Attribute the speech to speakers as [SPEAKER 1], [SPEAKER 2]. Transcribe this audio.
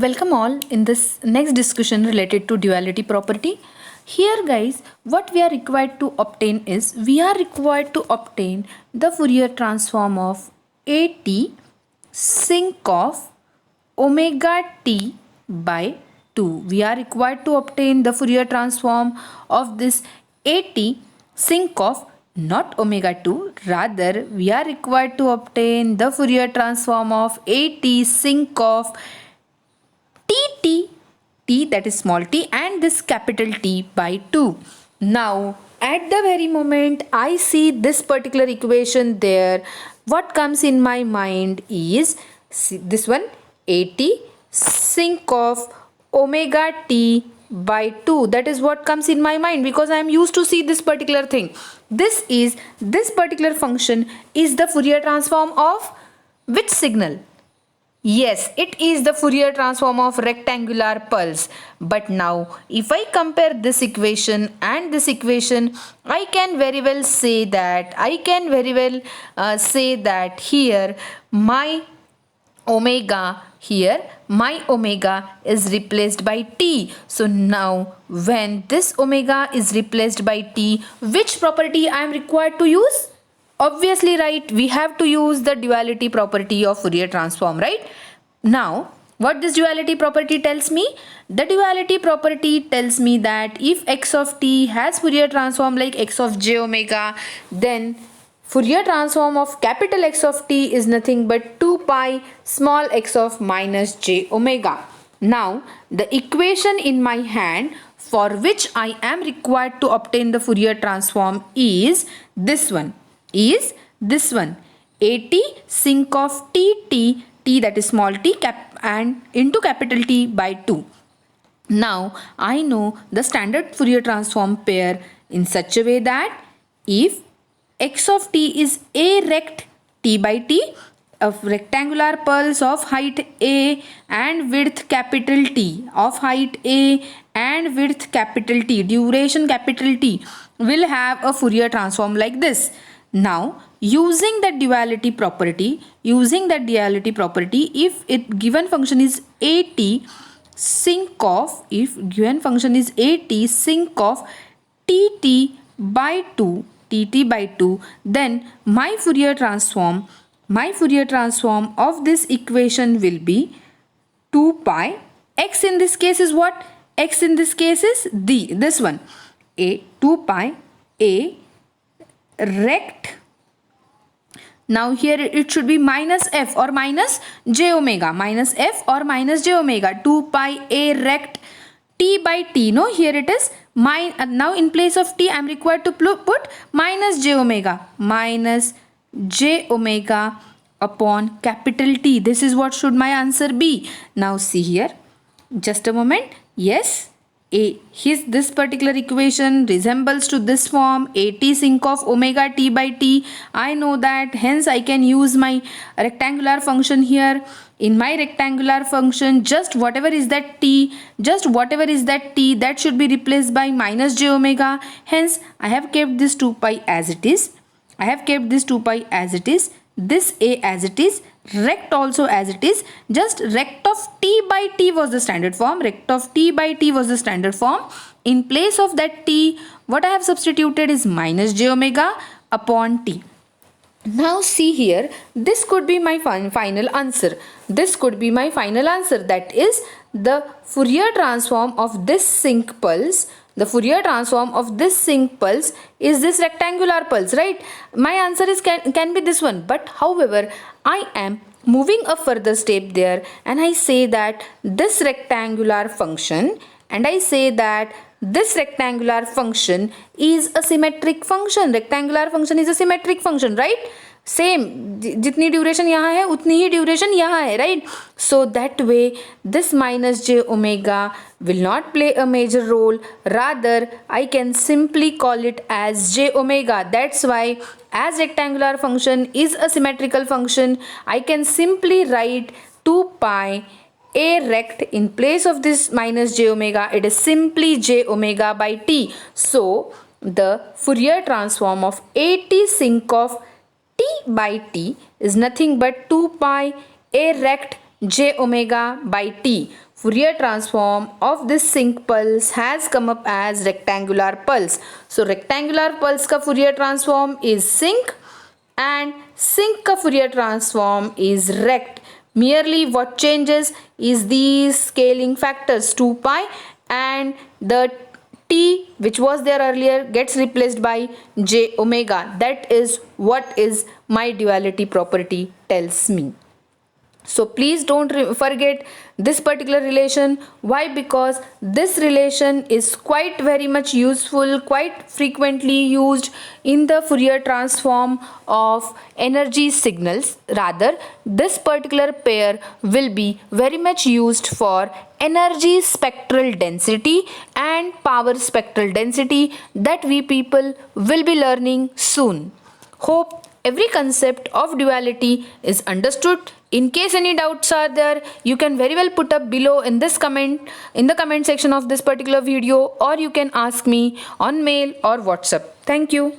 [SPEAKER 1] Welcome all in this next discussion related to duality property. Here guys, what we are required to obtain is we are required to obtain the Fourier transform of AT sinc of omega t by 2. We are required to obtain the Fourier transform of this AT sinc of not omega 2, rather we are required to obtain the Fourier transform of AT sinc of t that is small t and this capital T by 2. Now at the very moment I see this particular equation there, what comes in my mind is this one, AT sinc of omega t by 2. That is what comes in my mind because I am used to see this particular thing. This particular function is the Fourier transform of which signal? Yes, it is the Fourier transform of rectangular pulse. But now, if I compare this equation and this equation, I can very well say that here my omega is replaced by t. So now, when this omega is replaced by t, which property I am required to use? Obviously, right, we have to use the duality property of Fourier transform, right? Now, what this duality property tells me? The duality property tells me that if x of t has Fourier transform like x of j omega, then Fourier transform of capital X of t is nothing but 2 pi small x of minus j omega. Now, the equation in my hand for which I am required to obtain the Fourier transform is this one. AT sinc of t that is small t and into capital T by 2. Now I know the standard Fourier transform pair in such a way that if x of t is a rect t by t, a rectangular pulse of height a and width capital T, of height a and width capital T, duration capital T, will have a Fourier transform like this. Now, using that duality property, if given function is AT sinc of TT by 2, then my Fourier transform of this equation will be 2 pi. X in this case is what? X in this case is this one. 2 pi a rect. Now here it should be minus f or minus j omega. 2 pi a rect t by t. No, here it is. Now in place of t I am required to put minus j omega upon capital T. This is what should my answer be. Now see here. Just a moment. Yes. This particular equation resembles to this form, AT sinc of omega t by t. I know that, hence I can use my rectangular function here. In my rectangular function, just whatever is that t, that should be replaced by minus j omega. Hence I have kept this 2 pi as it is. This a as it is, rect also as it is. Just rect of t by t was the standard form. In place of that t, what I have substituted is minus j omega upon t. Now see here, this could be my final answer. That is the Fourier transform of this sinc pulse. Is this rectangular pulse, right? My answer is can be this one. But however, I am moving a further step there and I say that this rectangular function is a symmetric function. Right? Same, जितनी duration यहाँ है उतनी ही duration यहाँ है, right? So that way this minus j omega will not play a major role. Rather, I can simply call it as j omega. That's why, as rectangular function is a symmetrical function, I can simply write 2 pi a rect in place of this minus j omega. It is simply j omega by t. So the Fourier transform of AT sinc of t by t is nothing but 2 pi a rect j omega by t. Fourier transform of this sinc pulse has come up as rectangular pulse. So rectangular pulse का Fourier transform is sinc and sinc का Fourier transform is rect. Merely what changes is these scaling factors 2 pi and the t which was there earlier gets replaced by j omega. That is what is my duality property tells me. So please don't forget this particular relation. Why? Because this relation is quite very much useful, quite frequently used in the Fourier transform of energy signals. Rather, this particular pair will be very much used for energy spectral density and power spectral density that we people will be learning soon. Hope every concept of duality is understood. In case any doubts are there, you can very well put up below in the comment section of this particular video, or you can ask me on mail or WhatsApp. Thank you.